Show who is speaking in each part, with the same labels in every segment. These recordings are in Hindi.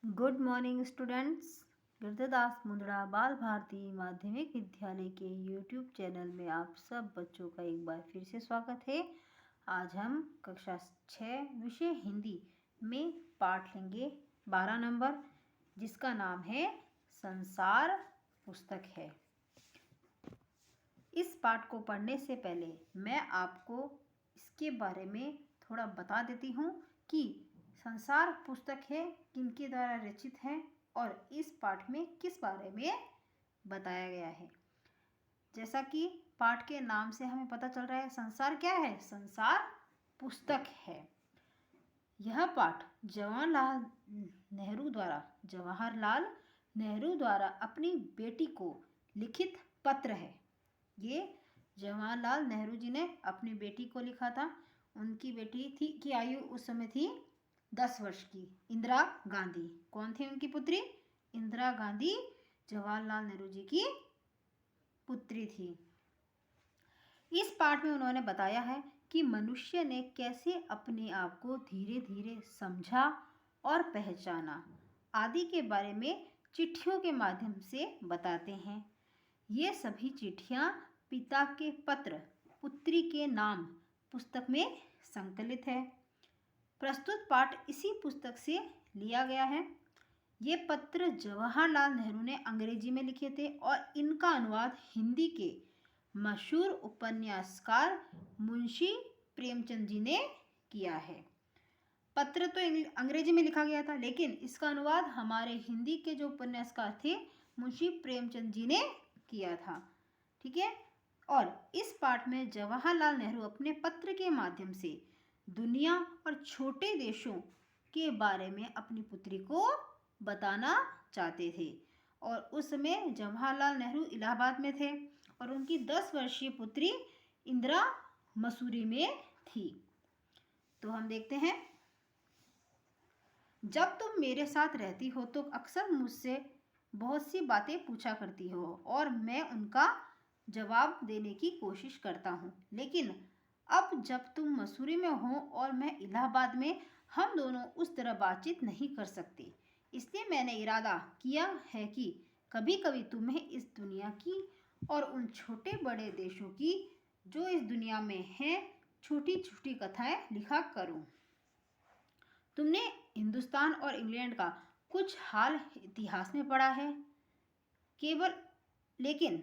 Speaker 1: Good morning students. Girdhardas Mundra Bal Bharati माध्यमिक विद्यालय के यूट्यूब चैनल में आप सब बच्चों का एक बार फिर से स्वागत है। आज हम कक्षा 6 विषय हिंदी में पाठ लेंगे 12 नंबर, जिसका नाम है संसार पुस्तक है। इस पाठ को पढ़ने से पहले मैं आपको इसके बारे में थोड़ा बता देती हूँ कि संसार पुस्तक है किनके द्वारा रचित है और इस पाठ में किस बारे में बताया गया है। जैसा कि पाठ के नाम से हमें पता चल रहा है, संसार क्या है? संसार पुस्तक है। यह पाठ जवाहरलाल नेहरू द्वारा अपनी बेटी को लिखित पत्र है। ये जवाहरलाल नेहरू जी ने अपनी बेटी को लिखा था। उनकी बेटी थी की आयु उस समय थी 10 वर्ष की, इंदिरा गांधी। कौन थी उनकी पुत्री? इंदिरा गांधी जवाहरलाल नेहरू जी की पुत्री थी। इस पाठ में उन्होंने बताया है कि मनुष्य ने कैसे अपने आप को धीरे धीरे समझा और पहचाना आदि के बारे में चिट्ठियों के माध्यम से बताते हैं। ये सभी चिट्ठियाँ पिता के पत्र पुत्री के नाम पुस्तक में संकलित है। प्रस्तुत पाठ इसी पुस्तक से लिया गया है। ये पत्र जवाहरलाल नेहरू ने अंग्रेजी में लिखे थे और इनका अनुवाद हिंदी के मशहूर उपन्यासकार मुंशी प्रेमचंद जी ने किया है। पत्र तो अंग्रेजी में लिखा गया था, लेकिन इसका अनुवाद हमारे हिंदी के जो उपन्यासकार थे मुंशी प्रेमचंद जी ने किया था। ठीक है। और इस पाठ में जवाहरलाल नेहरू अपने पत्र के माध्यम से दुनिया और छोटे देशों के बारे में अपनी पुत्री को बताना चाहते थे। और उस समय जवाहरलाल नेहरू इलाहाबाद में थे और उनकी 10 वर्षीय पुत्री इंदिरा मसूरी में थी। तो हम देखते हैं। जब तुम मेरे साथ रहती हो तो अक्सर मुझसे बहुत सी बातें पूछा करती हो और मैं उनका जवाब देने की कोशिश करता हूँ, लेकिन अब जब तुम मसूरी में हो और मैं इलाहाबाद में, हम दोनों उस तरह बातचीत नहीं कर सकते। इसलिए मैंने इरादा किया है कि कभी कभी तुम्हें इस दुनिया की और उन छोटे बड़े देशों की जो इस दुनिया में हैं छोटी छोटी कथाएं लिखा करूं। तुमने हिंदुस्तान और इंग्लैंड का कुछ हाल इतिहास में पढ़ा है लेकिन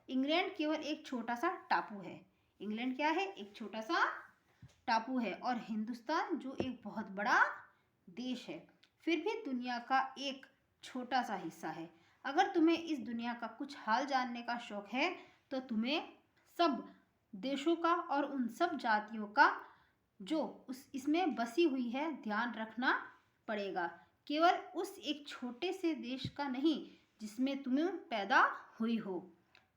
Speaker 1: इंग्लैंड केवल एक छोटा सा टापू है। इंग्लैंड क्या है? एक छोटा सा टापू है। और हिंदुस्तान जो एक बहुत बड़ा देश है, फिर भी दुनिया का एक छोटा सा हिस्सा है। अगर तुम्हें इस दुनिया का कुछ हाल जानने का शौक है तो तुम्हें सब देशों का और उन सब जातियों का जो इसमें बसी हुई है ध्यान रखना पड़ेगा। केवल उस एक छोटे से देश का नहीं जिसमें तुम पैदा हुई हो।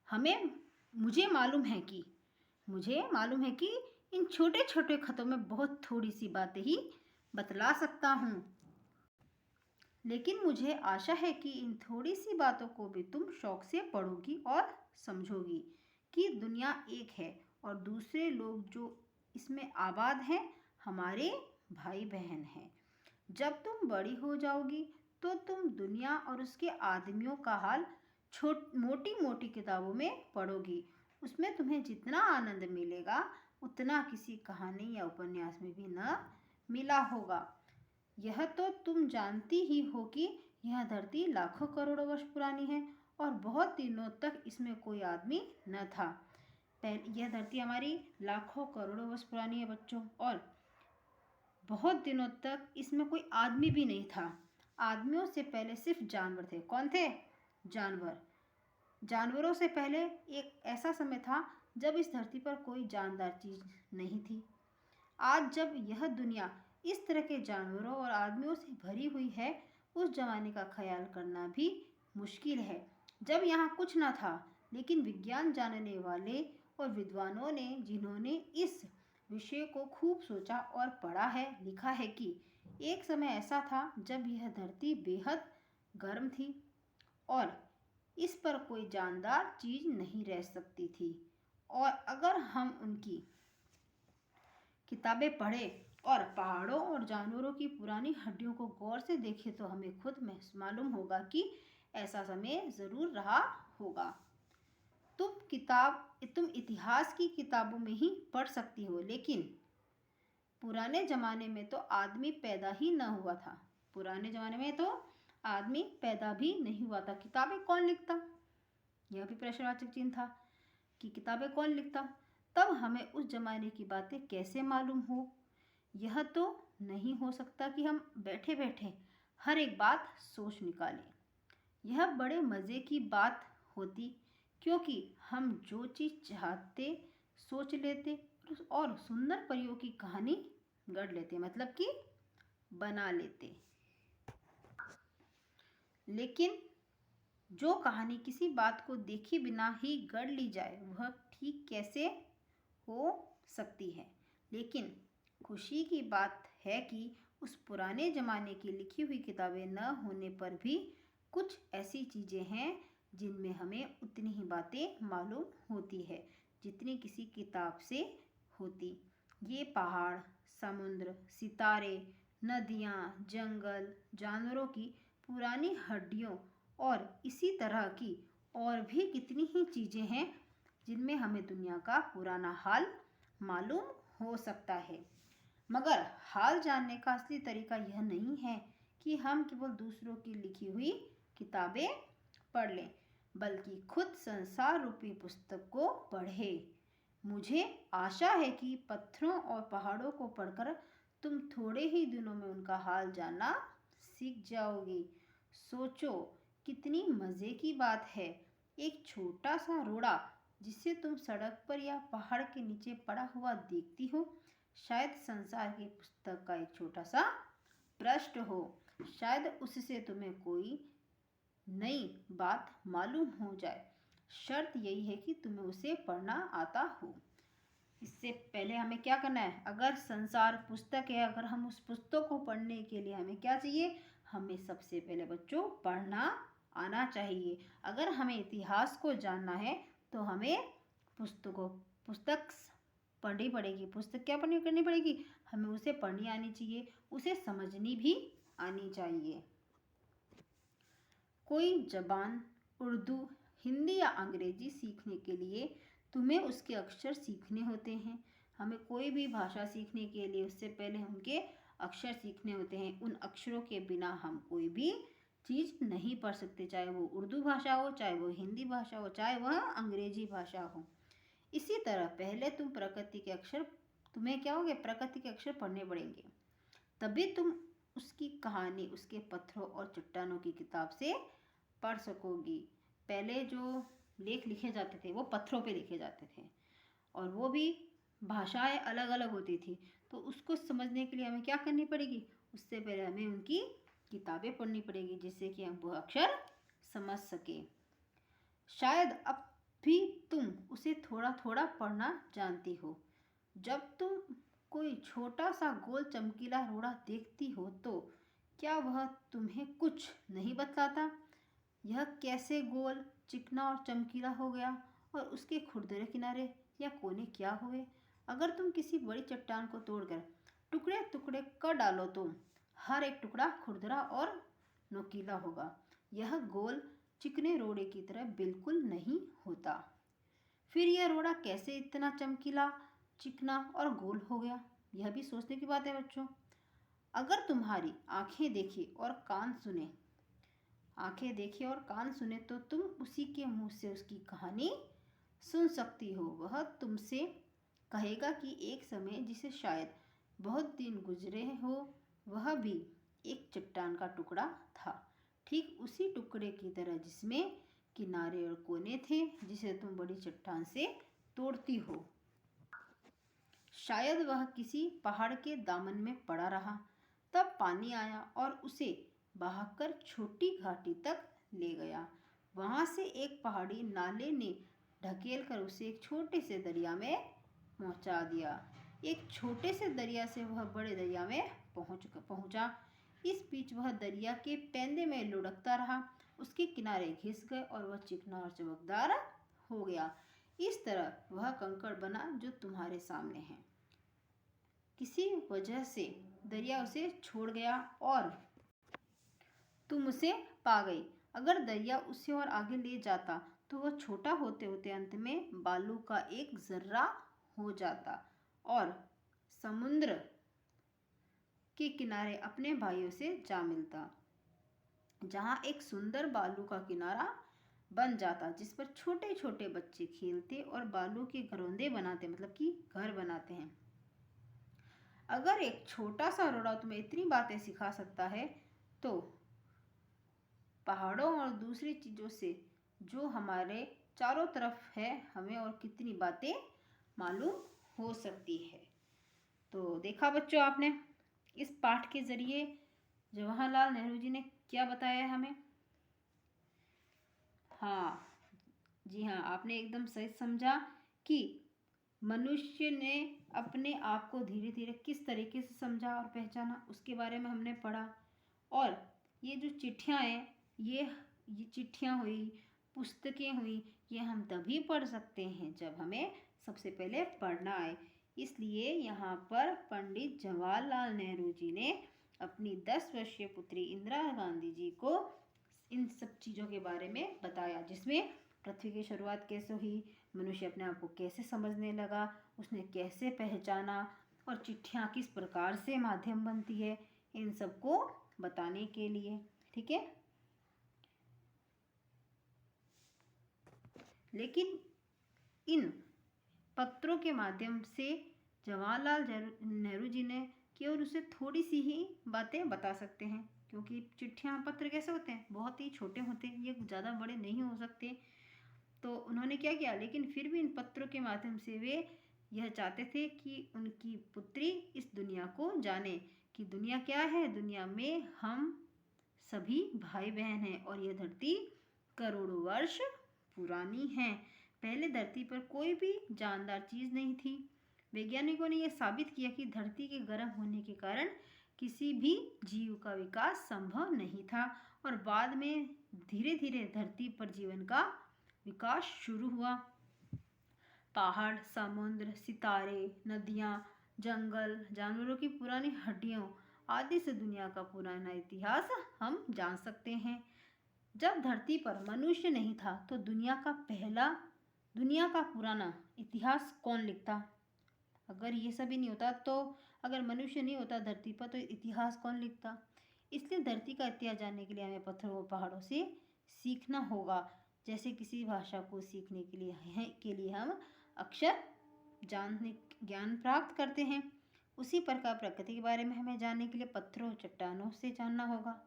Speaker 1: मुझे मालूम है कि इन छोटे छोटे खतों में बहुत थोड़ी सी बातें ही बतला सकता हूँ, लेकिन मुझे आशा है कि इन थोड़ी सी बातों को भी तुम शौक से पढ़ोगी और समझोगी कि दुनिया एक है और दूसरे लोग जो इसमें आबाद हैं हमारे भाई बहन हैं। जब तुम बड़ी हो जाओगी तो तुम दुनिया और उसके आदमियों का हाल मोटी मोटी किताबों में पढ़ोगी। उसमें तुम्हें जितना आनंद मिलेगा उतना किसी कहानी या उपन्यास में भी न मिला होगा। यह तो तुम जानती ही हो कि यह धरती लाखों करोड़ों वर्ष पुरानी है और बहुत दिनों तक इसमें कोई आदमी न था। यह धरती हमारी लाखों करोड़ों वर्ष पुरानी है बच्चों, और बहुत दिनों तक इसमें कोई आदमी भी नहीं था। आदमियों से पहले सिर्फ जानवर थे। कौन थे? जानवरों से पहले एक ऐसा समय था जब इस धरती पर कोई जानदार चीज नहीं थी। आज जब यह दुनिया इस तरह के जानवरों और आदमियों से भरी हुई है, उस जमाने का ख्याल करना भी मुश्किल है जब यहाँ कुछ न था। लेकिन विज्ञान जानने वाले और विद्वानों ने, जिन्होंने इस विषय को खूब सोचा और पढ़ा है, लिखा है कि एक समय ऐसा था जब यह धरती बेहद गर्म थी और इस पर कोई जानदार चीज नहीं रह सकती थी। और अगर हम उनकी किताबें पढ़ें और पहाड़ों और जानवरों की पुरानी हड्डियों को गौर से देखें तो हमें खुद मालूम होगा कि ऐसा समय जरूर रहा होगा। तुम इतिहास की किताबों में ही पढ़ सकती हो, लेकिन पुराने जमाने में तो आदमी पैदा ही न हुआ था। पुराने जमाने में तो आदमी पैदा भी नहीं हुआ था, किताबें कौन लिखता? यह भी प्रश्नवाचक चिन्ह था कि किताबें कौन लिखता। तब हमें उस जमाने की बातें कैसे मालूम हो? यह तो नहीं हो सकता कि हम बैठे बैठे हर एक बात सोच निकालें। यह बड़े मज़े की बात होती, क्योंकि हम जो चीज़ चाहते सोच लेते और सुंदर परियों की कहानी गढ़ लेते, मतलब कि बना लेते। लेकिन जो कहानी किसी बात को देखे बिना ही गढ़ ली जाए वह ठीक कैसे हो सकती है? लेकिन खुशी की बात है कि उस पुराने ज़माने की लिखी हुई किताबें न होने पर भी कुछ ऐसी चीज़ें हैं जिनमें हमें उतनी ही बातें मालूम होती है जितनी किसी किताब से होती। ये पहाड़, समुद्र, सितारे, नदियाँ, जंगल, जानवरों की पुरानी हड्डियों और इसी तरह की और भी कितनी ही चीज़ें हैं जिनमें हमें दुनिया का पुराना हाल मालूम हो सकता है। मगर हाल जानने का असली तरीका यह नहीं है कि हम केवल दूसरों की लिखी हुई किताबें पढ़ लें, बल्कि खुद संसार रूपी पुस्तक को पढ़ें। मुझे आशा है कि पत्थरों और पहाड़ों को पढ़कर तुम थोड़े ही दिनों में उनका हाल जानना सीख जाओगी। सोचो, कितनी मज़े की बात है, एक छोटा सा रोड़ा जिसे तुम सड़क पर या पहाड़ के नीचे पड़ा हुआ देखती हो, शायद संसार की पुस्तक का एक छोटा सा पृष्ठ हो। शायद उससे तुम्हें कोई नई बात मालूम हो जाए। शर्त यही है कि तुम्हें उसे पढ़ना आता हो। इससे पहले हमें क्या करना है? अगर संसार पुस्तक है, अगर हम उस पुस्तक को पढ़ने के लिए हमें क्या चाहिए? हमें सबसे पहले बच्चों पढ़ना आना चाहिए। अगर हमें इतिहास को जानना है तो हमें पुस्तक पढ़नी पड़ेगी। पुस्तक क्या करनी पड़ेगी? हमें उसे पढ़नी आनी चाहिए, उसे समझनी भी आनी चाहिए। कोई जबान, उर्दू, हिंदी या अंग्रेजी सीखने के लिए तुम्हें उसके अक्षर सीखने होते हैं। हमें कोई भी भाषा सीखने के लिए उससे पहले उनके अक्षर सीखने होते हैं। उन अक्षरों के बिना हम कोई भी चीज़ नहीं पढ़ सकते, चाहे वो उर्दू भाषा हो, चाहे वो हिंदी भाषा हो, चाहे वह अंग्रेजी भाषा हो। इसी तरह पहले तुम्हें क्या होगे? प्रकृति के अक्षर पढ़ने पड़ेंगे, तभी तुम उसकी कहानी उसके पत्थरों और चट्टानों की किताब से पढ़ सकोगी। पहले जो लेख लिखे जाते थे वो पत्थरों पे लिखे जाते थे और वो भी भाषाएं अलग अलग होती थी, तो उसको समझने के लिए हमें क्या करनी पड़ेगी? उससे पहले हमें उनकी किताबें पढ़नी पड़ेगी, जिससे कि हम वो अक्षर समझ सके। शायद अब भी तुम उसे थोड़ा थोड़ा पढ़ना जानती हो। जब तुम कोई छोटा सा गोल चमकीला रोड़ा देखती हो तो क्या वह तुम्हें कुछ नहीं बतलाता? यह कैसे गोल, चिकना और चमकीला हो गया और उसके खुरदरे किनारे या कोने क्या हुए? अगर तुम किसी बड़ी चट्टान को तोड़कर टुकड़े टुकड़े कर डालो तो हर एक टुकड़ा खुरदरा और नोकीला होगा। यह गोल चिकने रोड़े की तरह बिल्कुल नहीं होता। फिर यह रोड़ा कैसे इतना चमकीला, चिकना और गोल हो गया? यह भी सोचने की बात है बच्चों। अगर तुम्हारी आंखें देखे और कान सुने तो तुम उसी के मुंह से उसकी कहानी सुन सकती हो। वह तुमसे कहेगा कि एक समय जिसे शायद बहुत दिन गुजरे हो, वह भी एक चट्टान का टुकड़ा था, ठीक उसी टुकड़े की तरह जिसमें किनारे और कोने थे, जिसे तुम बड़ी चट्टान से तोड़ती हो। शायद वह किसी पहाड़ के दामन में पड़ा रहा, तब पानी आया और उसे बहाकर छोटी घाटी तक ले गया। वहां से एक पहाड़ी नाले ने ढकेल कर उसे एक छोटे से दरिया में पहुंचा दिया। एक छोटे से दरिया से वह बड़े दरिया में पहुंचा। इस बीच वह दरिया के पैंदे में लुढ़कता रहा, उसके किनारे घिस गए और वह चिकना और चमकदार हो गया। इस तरह वह कंकड़ बना जो तुम्हारे सामने है। किसी वजह से दरिया उसे छोड़ गया और तुम उसे पा गई। अगर दरिया उसे और आगे ले जाता तो वह छोटा होते होते अंत में बालू का एक जर्रा हो जाता और समुद्र के किनारे अपने भाइयों से जा मिलता, जहां एक सुंदर बालू का किनारा बन जाता जिस पर छोटे छोटे बच्चे खेलते और बालू के घरौंदे बनाते, मतलब कि घर बनाते हैं। अगर एक छोटा सा रोड़ा तुम्हें इतनी बातें सिखा सकता है तो पहाड़ों और दूसरी चीजों से जो हमारे चारों तरफ है हमें और कितनी बातें मालूम हो सकती है। तो देखा बच्चों आपने इस पाठ के जरिए जवाहरलाल नेहरू जी ने क्या बताया है हमें। हाँ जी हाँ, आपने एकदम सही समझा कि मनुष्य ने अपने आप को धीरे धीरे किस तरीके से समझा और पहचाना, उसके बारे में हमने पढ़ा। और ये जो चिट्ठियाँ हैं, ये चिट्ठियाँ हुई, पुस्तकें हुई, ये हम तभी पढ़ सकते हैं जब हमें सबसे पहले पढ़ना आए। इसलिए यहाँ पर पंडित जवाहरलाल नेहरू जी ने अपनी 10 वर्षीय पुत्री इंदिरा गांधी जी को इन सब चीज़ों के बारे में बताया, जिसमें पृथ्वी की शुरुआत कैसे हुई, मनुष्य अपने आप को कैसे समझने लगा, उसने कैसे पहचाना और चिट्ठियाँ किस प्रकार से माध्यम बनती है, इन सबको बताने के लिए। ठीक है, लेकिन इन पत्रों के माध्यम से जवाहरलाल नेहरू जी ने केवल उसे थोड़ी सी ही बातें बता सकते हैं, क्योंकि चिट्ठियाँ पत्र कैसे होते हैं, बहुत ही छोटे होते हैं, ये ज़्यादा बड़े नहीं हो सकते। तो उन्होंने क्या किया, लेकिन फिर भी इन पत्रों के माध्यम से वे यह चाहते थे कि उनकी पुत्री इस दुनिया को जाने कि दुनिया क्या है, दुनिया में हम सभी भाई बहन हैं और यह धरती करोड़ों वर्ष पुरानी है। पहले धरती पर कोई भी जानदार चीज़ नहीं थी। वैज्ञानिकों ने यह साबित किया कि धरती के गर्म होने के कारण किसी भी जीव का विकास संभव नहीं था और बाद में धीरे धीरे धरती पर जीवन का विकास शुरू हुआ। पहाड़, समुद्र, सितारे, नदियाँ, जंगल, जानवरों की पुरानी हड्डियों आदि से दुनिया का पुराना इतिहास हम जान सकते हैं। जब धरती पर मनुष्य नहीं था तो दुनिया का पुराना इतिहास कौन लिखता। अगर ये सभी नहीं होता, तो अगर मनुष्य नहीं होता धरती पर, तो इतिहास कौन लिखता। इसलिए धरती का इतिहास जानने के लिए हमें पत्थरों और पहाड़ों से सीखना होगा। जैसे किसी भाषा को सीखने के लिए हम अक्षर ज्ञान प्राप्त करते हैं, उसी प्रकार प्रकृति के बारे में हमें जानने के लिए पत्थरों और चट्टानों से जानना होगा।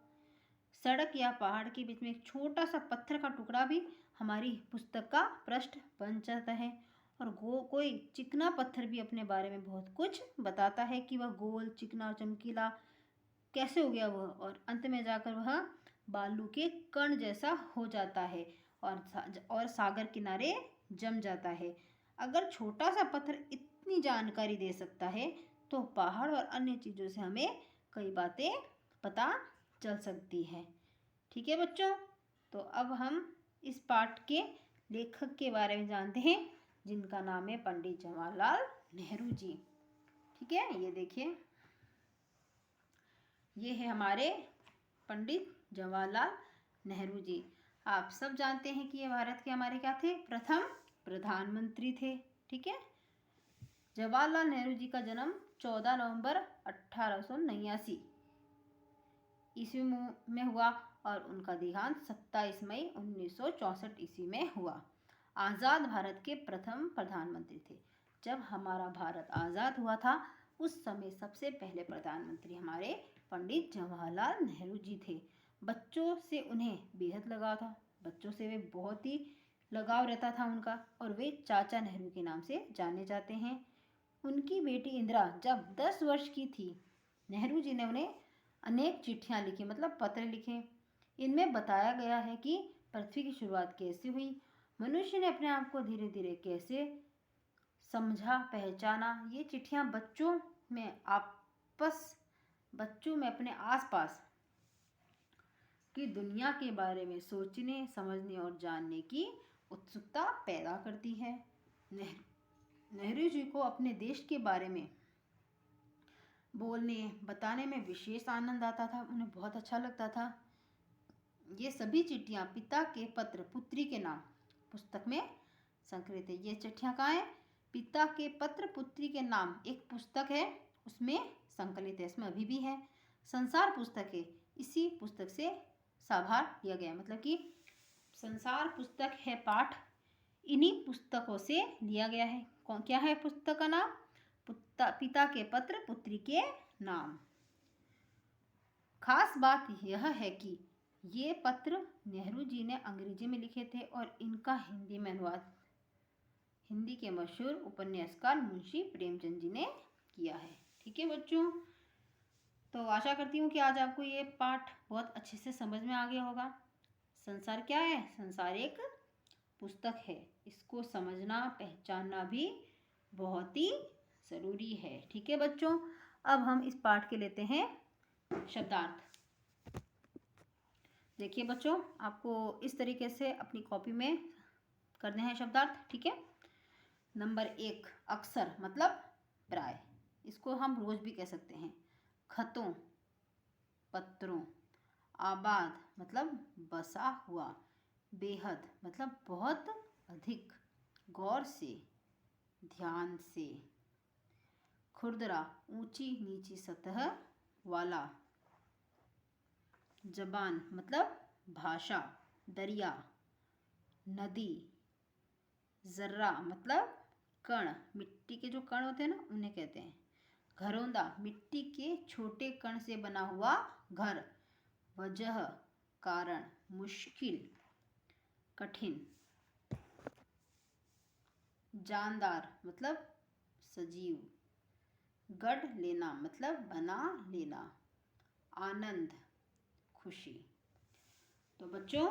Speaker 1: सड़क या पहाड़ के बीच में एक छोटा सा पत्थर का टुकड़ा भी हमारी पुस्तक का पृष्ठ बन जाता है और कोई चिकना पत्थर भी अपने बारे में बहुत कुछ बताता है कि वह गोल, चिकना और चमकीला कैसे हो गया वह, और अंत में जाकर वह बालू के कण जैसा हो जाता है और सागर किनारे जम जाता है। अगर छोटा सा पत्थर इतनी जानकारी दे सकता है तो पहाड़ और अन्य चीज़ों से हमें कई बातें पता चल सकती है। ठीक है बच्चों, तो अब हम इस पाठ के लेखक के बारे में जानते हैं, जिनका नाम है पंडित जवाहरलाल नेहरू जी। ठीक है, ये देखिए, ये है हमारे पंडित जवाहरलाल नेहरू जी। आप सब जानते हैं कि ये भारत के हमारे क्या थे, प्रथम प्रधानमंत्री थे। ठीक है, जवाहरलाल नेहरू जी का जन्म 14 नवंबर 1879 ईस्वी में हुआ और उनका देहांत 27 मई 1964 ईस्वी में हुआ। आज़ाद भारत के प्रथम प्रधानमंत्री थे। जब हमारा भारत आज़ाद हुआ था उस समय सबसे पहले प्रधानमंत्री हमारे पंडित जवाहरलाल नेहरू जी थे। बच्चों से उन्हें बेहद लगाव था, बच्चों से वे बहुत ही लगाव रहता था उनका, और वे चाचा नेहरू के नाम से जाने जाते हैं। उनकी बेटी इंदिरा जब 10 वर्ष की थी, नेहरू जी ने उन्हें अनेक चिट्ठियां लिखी, मतलब पत्र लिखे। इनमें बताया गया है कि पृथ्वी की शुरुआत कैसे हुई, मनुष्य ने अपने आप को धीरे धीरे कैसे समझा, पहचाना। ये चिट्ठियां बच्चों में अपने आसपास की दुनिया के बारे में सोचने, समझने और जानने की उत्सुकता पैदा करती है। नेहरू जी को अपने देश के बारे में बोलने बताने में विशेष आनंद आता था, उन्हें बहुत अच्छा लगता था। ये सभी चिट्ठियाँ पिता के पत्र पुत्री के नाम पुस्तक में संकलित है। ये चिट्ठियाँ कहाँ हैं? पिता के पत्र पुत्री के नाम एक पुस्तक है, उसमें संकलित है। इसमें अभी भी है। संसार पुस्तक है, इसी पुस्तक से साभार लिया गया, मतलब कि संसार पुस्तक है पाठ, इन्हीं पुस्तकों से लिया गया है। कौन क्या है पुस्तक का नाम? पिता के पत्र पुत्री के नाम। खास बात यह है कि ये पत्र नेहरू जी ने अंग्रेजी में लिखे थे और इनका हिंदी में अनुवाद हिंदी के मशहूर उपन्यासकार मुंशी प्रेमचंद जी ने किया है। ठीक है बच्चों, तो आशा करती हूँ कि आज आपको ये पाठ बहुत अच्छे से समझ में आ गया होगा। संसार क्या है? संसार एक पुस्तक है, इसको समझना पहचानना भी बहुत ही ज़रूरी है। ठीक है बच्चों, अब हम इस पाठ के लेते हैं शब्दार्थ। देखिए बच्चों, आपको इस तरीके से अपनी कॉपी में करने हैं शब्दार्थ। ठीक है, नंबर 1 अक्सर मतलब प्राय, इसको हम रोज भी कह सकते हैं। खतों पत्रों, आबाद मतलब बसा हुआ, बेहद मतलब बहुत अधिक, गौर से ध्यान से, खुरदरा ऊंची नीची सतह वाला, जबान मतलब भाषा, दरिया नदी, जर्रा मतलब कण, मिट्टी के जो कण होते हैं ना उन्हें कहते हैं। घरौंदा मिट्टी के छोटे कण से बना हुआ घर, वजह कारण, मुश्किल कठिन, जानदार मतलब सजीव, गढ़ लेना मतलब बना लेना, आनंद खुशी। तो बच्चों,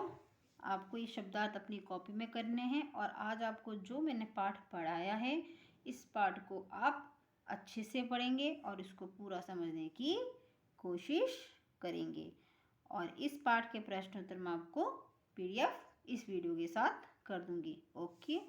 Speaker 1: आपको ये शब्दार्थ अपनी कॉपी में करने हैं और आज आपको जो मैंने पाठ पढ़ाया है इस पाठ को आप अच्छे से पढ़ेंगे और इसको पूरा समझने की कोशिश करेंगे। और इस पाठ के प्रश्न उत्तर मैं आपको PDF इस वीडियो के साथ कर दूंगी। ओके।